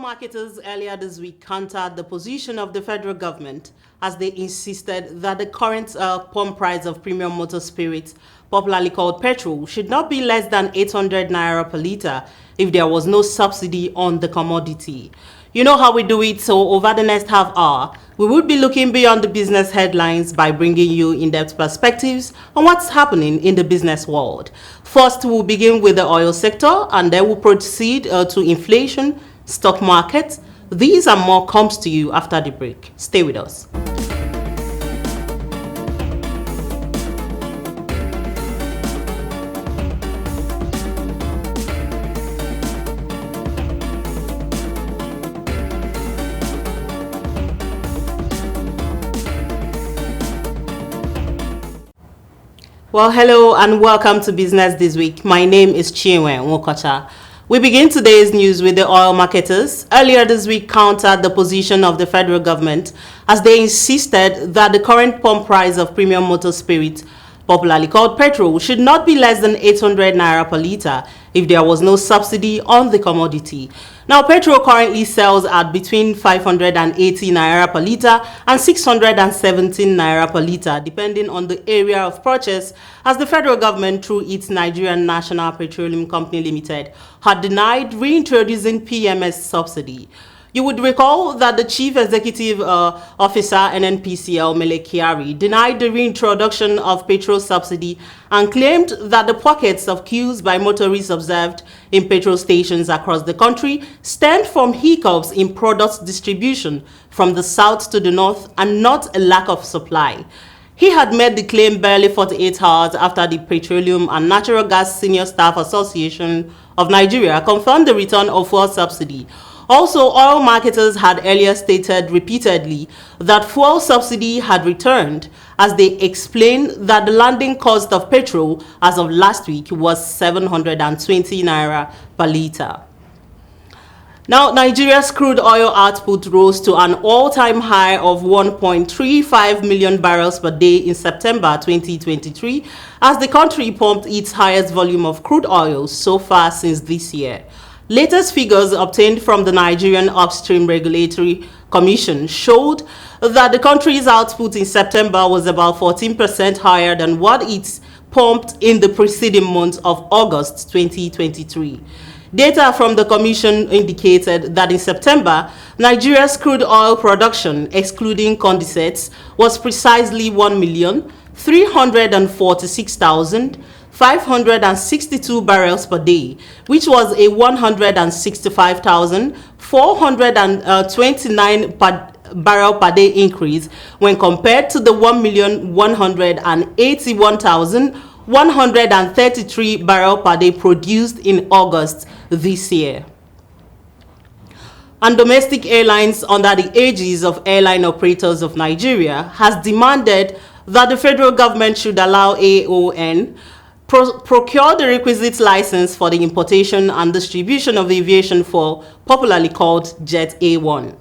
marketers earlier this week countered the position of the federal government as they insisted that the current pump price of premium motor spirits, popularly called petrol, should not be less than 800 naira per litre if there was no subsidy on the commodity. You know how we do it, so over the next half hour, we will be looking beyond the business headlines by bringing you in-depth perspectives on what's happening in the business world. First, we'll begin with the oil sector, and then we'll proceed to inflation, stock market. These and more comes to you after the break. Stay with us. Well, hello and welcome to Business This Week. My name is Chinwe Nwokocha. We begin today's news with the oil marketers. Earlier this week countered the position of the federal government as they insisted that the current pump price of premium motor spirit, popularly called petrol, should not be less than 800 naira per litre if there was no subsidy on the commodity. Now, petrol currently sells at between 580 naira per litre and 617 naira per litre, depending on the area of purchase, as the federal government, through its Nigerian National Petroleum Company Limited, had denied reintroducing PMS subsidy. You would recall that the Chief Executive Officer, NNPCL, Mele Kyari, denied the reintroduction of petrol subsidy and claimed that the pockets of queues by motorists observed in petrol stations across the country stemmed from hiccups in product distribution from the south to the north and not a lack of supply. He had made the claim barely 48 hours after the Petroleum and Natural Gas Senior Staff Association of Nigeria confirmed the return of fuel subsidy. Also, oil marketers had earlier stated repeatedly that fuel subsidy had returned, as they explained that the landing cost of petrol as of last week was 720 naira per litre. Now, Nigeria's crude oil output rose to an all-time high of 1.35 million barrels per day in September 2023, as the country pumped its highest volume of crude oil so far since this year. Latest figures obtained from the Nigerian Upstream Regulatory Commission showed that the country's output in September was about 14% higher than what it pumped in the preceding month of August 2023. Data from the Commission indicated that in September, Nigeria's crude oil production, excluding condensates, was precisely 1,346,562 barrels per day, which was a 165,429 barrel per day increase when compared to the 1,181,133 barrel per day produced in August this year. And domestic airlines, under the aegis of Airline Operators of Nigeria, has demanded that the federal government should allow AON procure the requisite license for the importation and distribution of aviation fuel, popularly called Jet A1.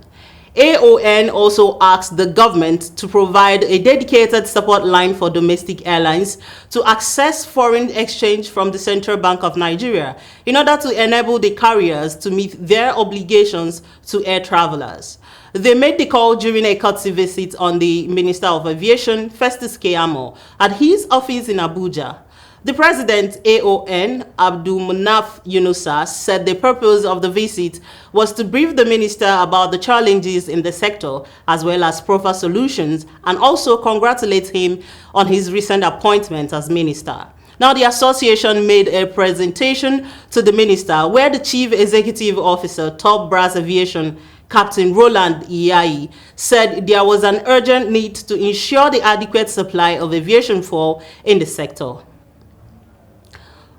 AON also asked the government to provide a dedicated support line for domestic airlines to access foreign exchange from the Central Bank of Nigeria in order to enable the carriers to meet their obligations to air travelers. They made the call during a courtesy visit on the Minister of Aviation, Festus Keyamo, at his office in Abuja. The president, AON, Abdul Munaf Yunusa, said the purpose of the visit was to brief the minister about the challenges in the sector as well as proffer solutions, and also congratulate him on his recent appointment as minister. Now, the association made a presentation to the minister where the chief executive officer, Top Brass Aviation, Captain Roland Iyai, said there was an urgent need to ensure the adequate supply of aviation fuel in the sector.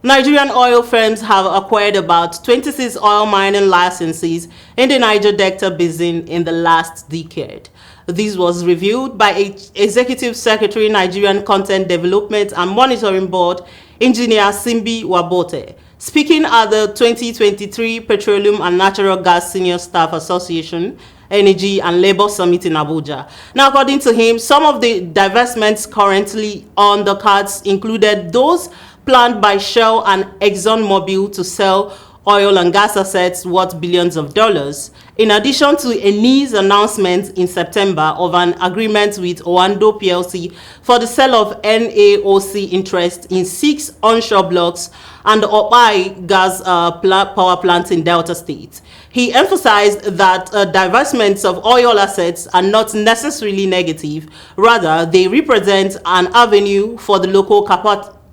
Nigerian oil firms have acquired about 26 oil mining licenses in the Niger Delta Basin in the last decade. This was revealed by Executive Secretary, Nigerian Content Development and Monitoring Board, Engineer Simbi Wabote, speaking at the 2023 Petroleum and Natural Gas Senior Staff Association Energy and Labor Summit in Abuja. Now, according to him, some of the divestments currently on the cards included those planned by Shell and ExxonMobil to sell oil and gas assets worth billions of dollars, in addition to a news announcement in September of an agreement with Oando PLC for the sale of NAOC interest in 6 onshore blocks and the Opai gas power plant in Delta State. He emphasized that divestments of oil assets are not necessarily negative, rather they represent an avenue for the local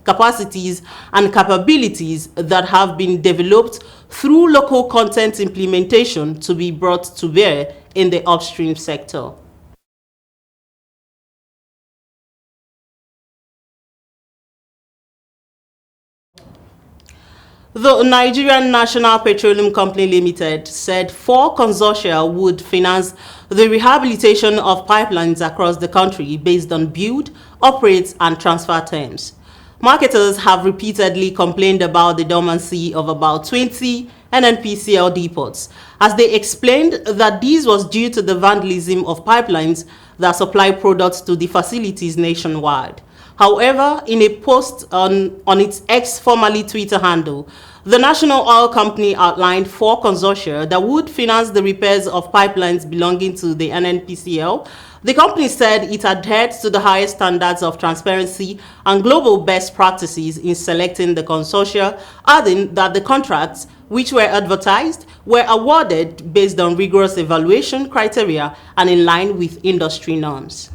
capacities and capabilities that have been developed through local content implementation to be brought to bear in the upstream sector. The Nigerian National Petroleum Company Limited said 4 consortia would finance the rehabilitation of pipelines across the country based on build, operate, and transfer terms. Marketers have repeatedly complained about the dormancy of about 20 NNPCL depots, as they explained that this was due to the vandalism of pipelines that supply products to the facilities nationwide. However, in a post on its formerly Twitter handle, the National Oil Company outlined 4 consortia that would finance the repairs of pipelines belonging to the NNPCL. The company said it adhered to the highest standards of transparency and global best practices in selecting the consortia, adding that the contracts, which were advertised, were awarded based on rigorous evaluation criteria and in line with industry norms.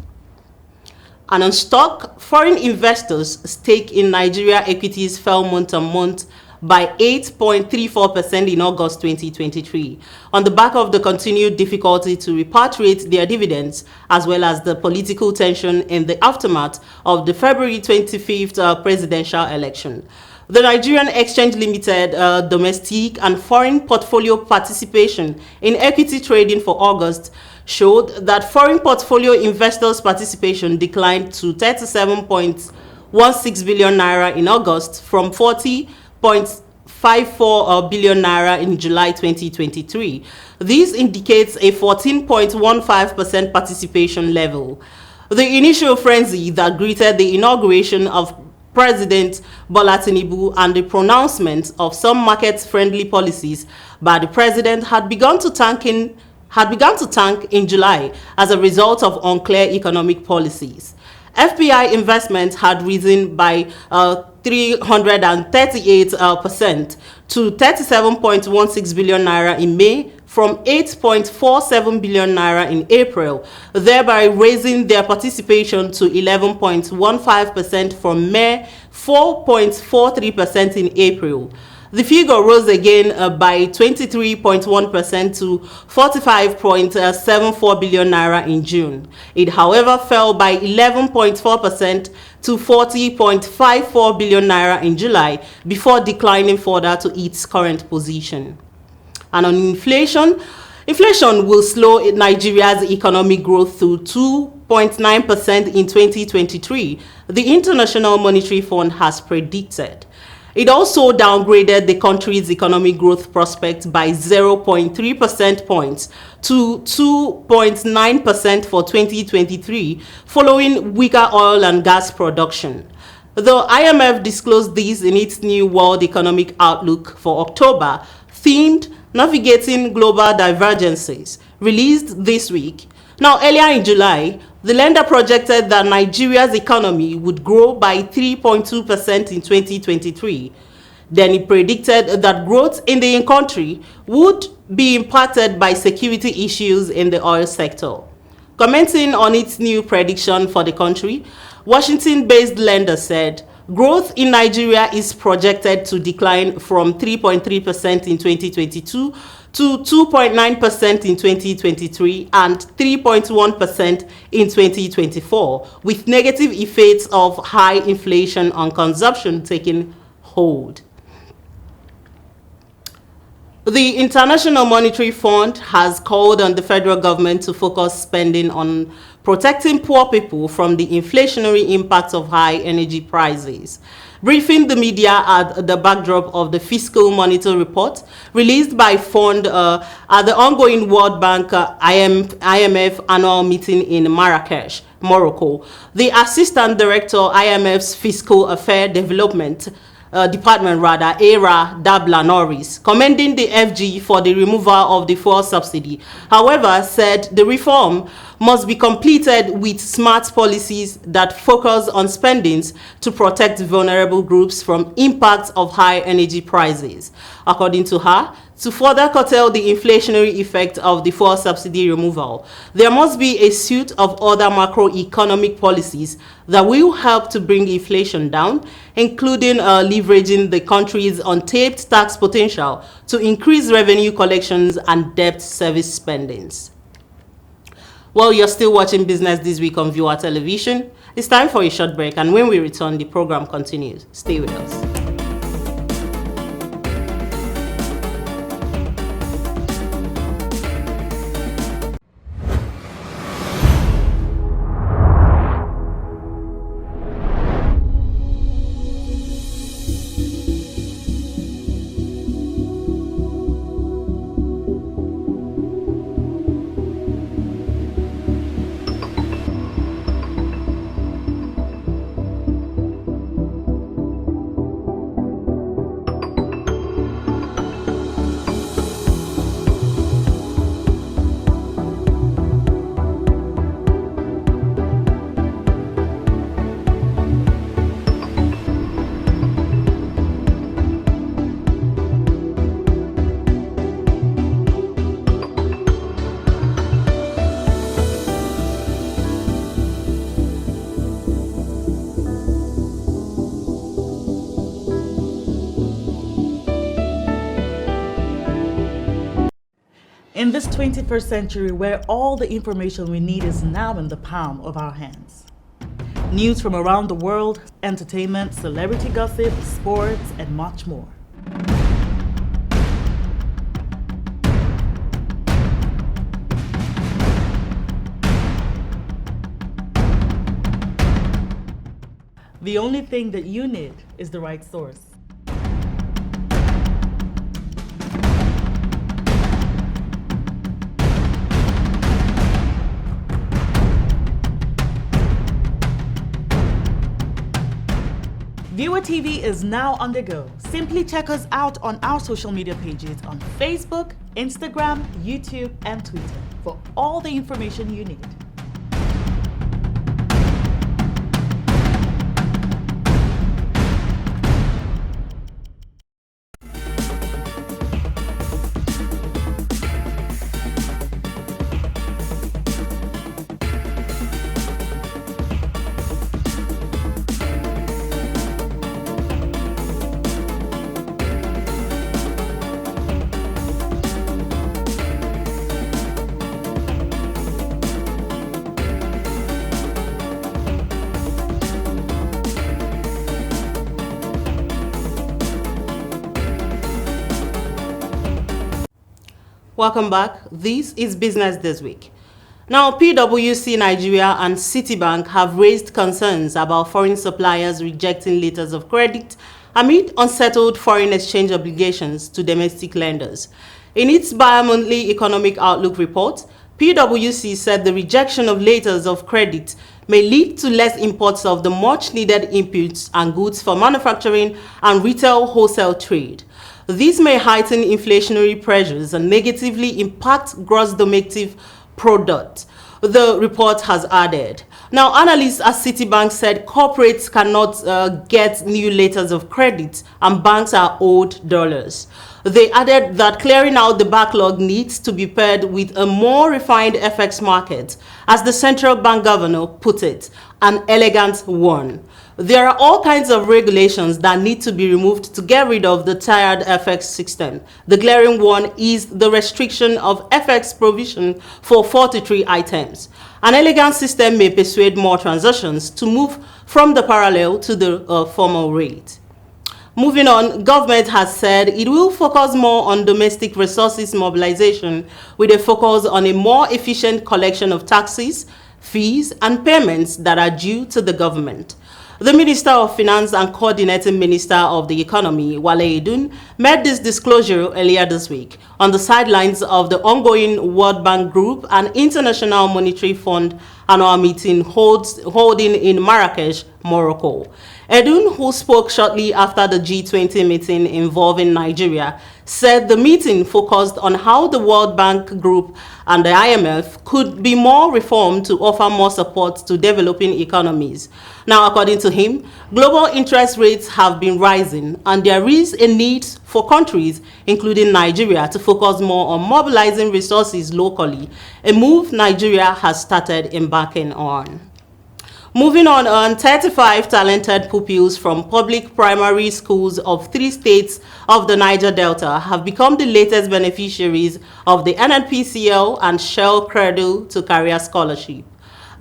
And on stock, foreign investors' stake in Nigeria equities fell month-on-month by 8.34% in August 2023, on the back of the continued difficulty to repatriate their dividends, as well as the political tension in the aftermath of the February 25th presidential election. The Nigerian Exchange Limited domestic and foreign portfolio participation in equity trading for August showed that foreign portfolio investors' participation declined to 37.16 billion naira in August from 40.54 billion naira in July 2023. This indicates a 14.15% participation level. The initial frenzy that greeted the inauguration of President Bola Tinubu and the pronouncement of some market-friendly policies by the president had begun to tank in July as a result of unclear economic policies. FPI investment had risen by 338% to 37.16 billion naira in May from 8.47 billion naira in April, thereby raising their participation to 11.15% from mere 4.43% in April. The figure rose again by 23.1% to 45.74 billion naira in June. It, however, fell by 11.4% to 40.54 billion naira in July before declining further to its current position. And on inflation will slow Nigeria's economic growth to 2.9% in 2023, the International Monetary Fund has predicted. It also downgraded the country's economic growth prospects by 0.3 percentage points to 2.9% for 2023, following weaker oil and gas production. The IMF disclosed this in its new World Economic Outlook for October, themed Navigating Global Divergences, released this week. Now, earlier in July, the lender projected that Nigeria's economy would grow by 3.2% in 2023. Then it predicted that growth in the country would be impacted by security issues in the oil sector. Commenting on its new prediction for the country, Washington-based lender said, growth in Nigeria is projected to decline from 3.3% in 2022 to 2.9% in 2023 and 3.1% in 2024, with negative effects of high inflation on consumption taking hold. The International Monetary Fund has called on the federal government to focus spending on protecting poor people from the inflationary impacts of high energy prices. Briefing the media at the backdrop of the Fiscal Monitor Report released by Fund at the ongoing World Bank IMF annual meeting in Marrakesh, Morocco, the Assistant Director, IMF's Fiscal Affairs Development, department rather, Era Dabla Norris, commending the FG for the removal of the fuel subsidy. However, said the reform must be completed with smart policies that focus on spendings to protect vulnerable groups from impacts of high energy prices. According to her, to further curtail the inflationary effect of the fuel subsidy removal, there must be a suite of other macroeconomic policies that will help to bring inflation down, including leveraging the country's untapped tax potential to increase revenue collections and debt service spendings. Well, you're still watching Business This Week on Viewer Television. It's time for a short break, and when we return, the program continues. Stay with us. In this 21st century, where all the information we need is now in the palm of our hands. News from around the world, entertainment, celebrity gossip, sports, and much more. The only thing that you need is the right source. Viewer TV is now on the go. Simply check us out on our social media pages on Facebook, Instagram, YouTube, and Twitter for all the information you need. Welcome back. This is Business This Week. Now, PwC Nigeria and Citibank have raised concerns about foreign suppliers rejecting letters of credit amid unsettled foreign exchange obligations to domestic lenders. In its bi-monthly economic outlook report, PwC said the rejection of letters of credit may lead to less imports of the much-needed inputs and goods for manufacturing and retail wholesale trade. These may heighten inflationary pressures and negatively impact gross domestic product, the report has added. Now, analysts at Citibank said corporates cannot get new letters of credit and banks are owed dollars. They added that clearing out the backlog needs to be paired with a more refined FX market, as the central bank governor put it, an elegant one. There are all kinds of regulations that need to be removed to get rid of the tired FX system. The glaring one is the restriction of FX provision for 43 items. An elegant system may persuade more transactions to move from the parallel to the formal rate. Moving on, government has said it will focus more on domestic resources mobilization with a focus on a more efficient collection of taxes, fees, and payments that are due to the government. The Minister of Finance and Coordinating Minister of the Economy, Wale Edun, made this disclosure earlier this week on the sidelines of the ongoing World Bank Group and International Monetary Fund annual meeting holding in Marrakesh, Morocco. Edun, who spoke shortly after the G20 meeting involving Nigeria, said the meeting focused on how the World Bank Group and the IMF could be more reformed to offer more support to developing economies. Now, according to him, global interest rates have been rising, and there is a need for countries, including Nigeria, to focus more on mobilizing resources locally, a move Nigeria has started embarking on. Moving on, 35 talented pupils from public primary schools of 3 states of the Niger Delta have become the latest beneficiaries of the NNPCL and Shell Cradle to Career Scholarship.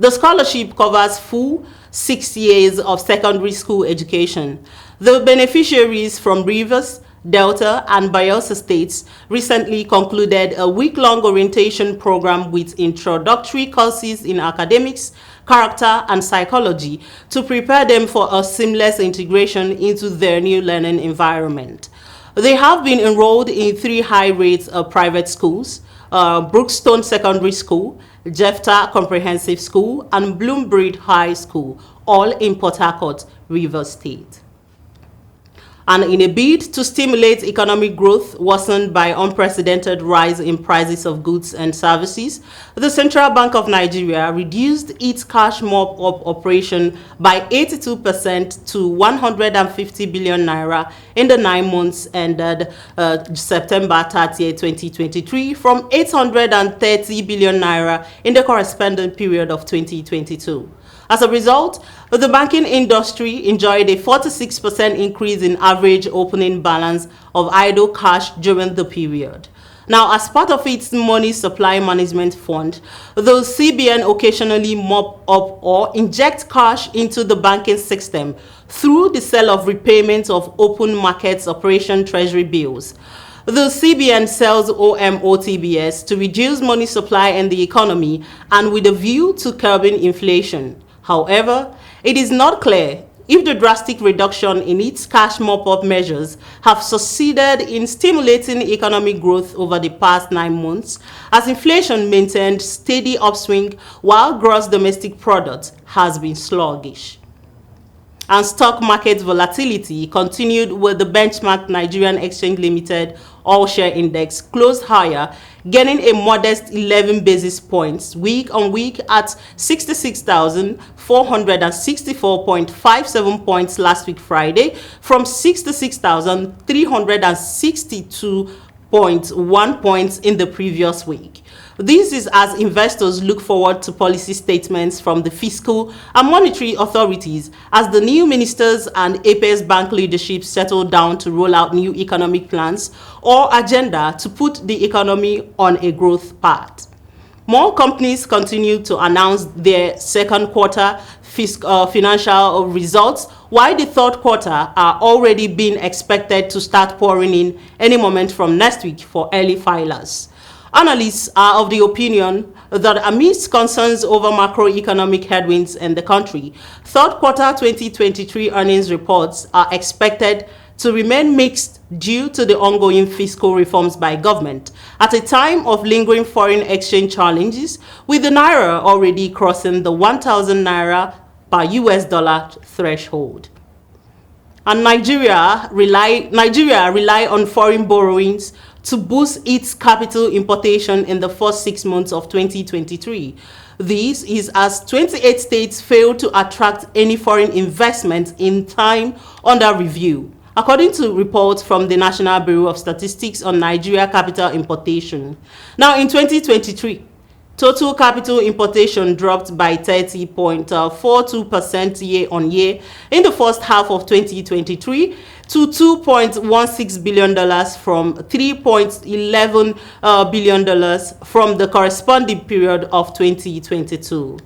The scholarship covers full 6 years of secondary school education. The beneficiaries from Rivers, Delta, and Bayelsa states recently concluded a week-long orientation program with introductory courses in academics, character, and psychology to prepare them for a seamless integration into their new learning environment. They have been enrolled in 3 high-rate private schools, Brookstone Secondary School, Jefta Comprehensive School, and Bloombridge High School, all in Port Harcourt, Rivers State. And in a bid to stimulate economic growth worsened by unprecedented rise in prices of goods and services, the Central Bank of Nigeria reduced its cash mop-up operation by 82% to 150 billion naira in the 9 months ended September 30, 2023, from 830 billion naira in the corresponding period of 2022. As a result, the banking industry enjoyed a 46% increase in average opening balance of idle cash during the period. Now, as part of its money supply management fund, the CBN occasionally mop up or inject cash into the banking system through the sale of repayment of open markets operation treasury bills. The CBN sells OMOTBS to reduce money supply in the economy and with a view to curbing inflation. However, it is not clear if the drastic reduction in its cash mop-up measures have succeeded in stimulating economic growth over the past 9 months, as inflation maintained steady upswing while gross domestic product has been sluggish. And stock market volatility continued with the benchmark Nigerian Exchange Limited All-Share Index closed higher, gaining a modest 11 basis points week on week at 66,464.57 points last week Friday from 66,362.1 points in the previous week. This is as investors look forward to policy statements from the fiscal and monetary authorities as the new ministers and Apex Bank leadership settle down to roll out new economic plans or agenda to put the economy on a growth path. More companies continue to announce their second quarter financial results, while the third quarter are already being expected to start pouring in any moment from next week for early filers. Analysts are of the opinion that amidst concerns over macroeconomic headwinds in the country, third quarter 2023 earnings reports are expected to remain mixed due to the ongoing fiscal reforms by government at a time of lingering foreign exchange challenges, with the naira already crossing the 1,000 naira per US dollar threshold. And Nigeria rely on foreign borrowings to boost its capital importation in the first 6 months of 2023. This is as 28 states failed to attract any foreign investment in time under review, according to reports from the National Bureau of Statistics on Nigeria capital importation. Now, in 2023, total capital importation dropped by 30.42% year-on-year in the first half of 2023 to $2.16 billion from $3.11 billion from the corresponding period of 2022.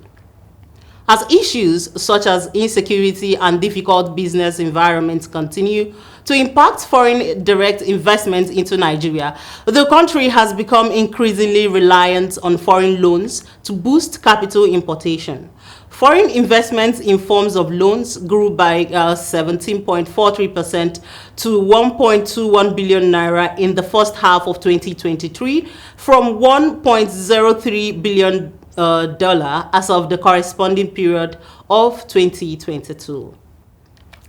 As issues such as insecurity and difficult business environments continue to impact foreign direct investment into Nigeria, the country has become increasingly reliant on foreign loans to boost capital importation. Foreign investments in forms of loans grew by 17.43% to 1.21 billion naira in the first half of 2023 from 1.03 billion dollar as of the corresponding period of 2022.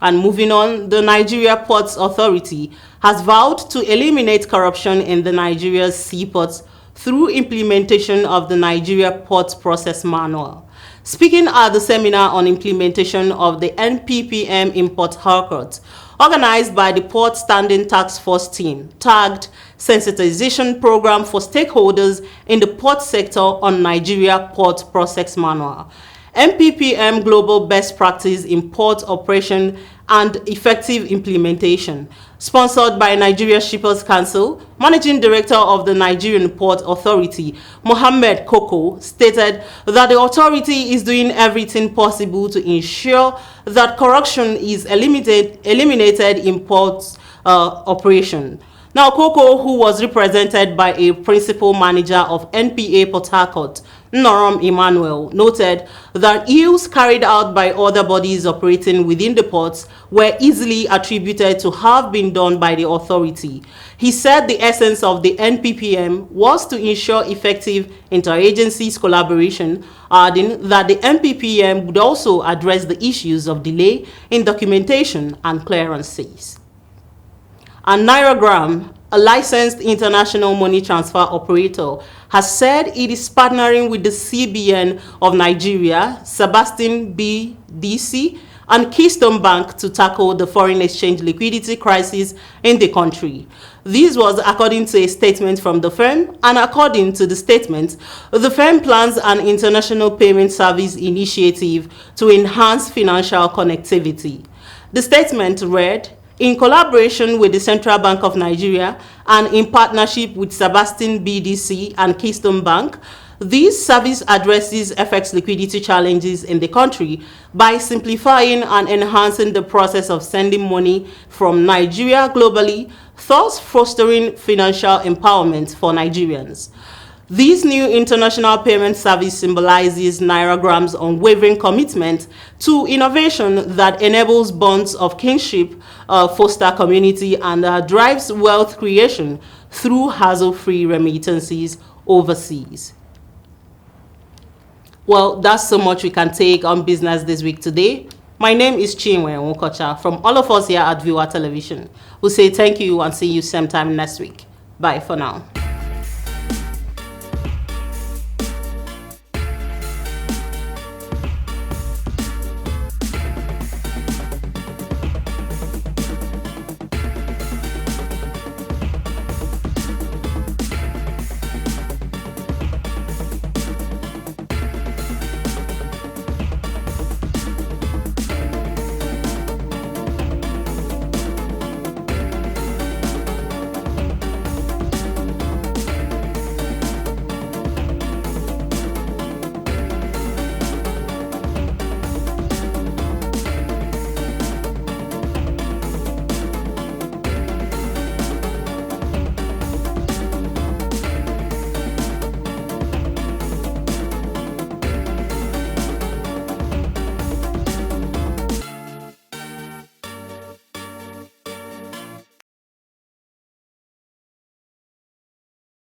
And moving on, the Nigeria Ports Authority has vowed to eliminate corruption in the Nigeria's seaports through implementation of the Nigeria Ports Process Manual. Speaking at the seminar on implementation of the NPPM Import Haircut, organized by the Port Standing Task Force team, tagged Sensitization Program for Stakeholders in the Port Sector on Nigeria Port Process Manual, NPPM Global Best Practice in Port Operation and Effective Implementation, sponsored by Nigeria Shippers Council, Managing Director of the Nigerian Port Authority, Mohammed Koko, stated that the authority is doing everything possible to ensure that corruption is eliminated in port operation. Now, Koko, who was represented by a principal manager of NPA Port Harcourt, Norom Emmanuel, noted that ills carried out by other bodies operating within the ports were easily attributed to have been done by the authority. He said the essence of the NPPM was to ensure effective interagencies collaboration, adding that the NPPM would also address the issues of delay in documentation and clearances. And NairaGram, a licensed international money transfer operator, has said it is partnering with the CBN of Nigeria, Sebastian BDC, and Keystone Bank to tackle the foreign exchange liquidity crisis in the country. This was according to a statement from the firm, and according to the statement, the firm plans an international payment service initiative to enhance financial connectivity. The statement read, "In collaboration with the Central Bank of Nigeria and in partnership with Sebastian BDC and Keystone Bank, this service addresses FX liquidity challenges in the country by simplifying and enhancing the process of sending money from Nigeria globally, thus fostering financial empowerment for Nigerians." This new international payment service symbolizes NairaGram's unwavering commitment to innovation that enables bonds of kinship, foster community, and drives wealth creation through hassle-free remittances overseas. Well, that's so much we can take on Business This Week today. My name is Chinwe Nwokocha. From all of us here at Viewer Television, we'll say thank you and see you same time next week. Bye for now.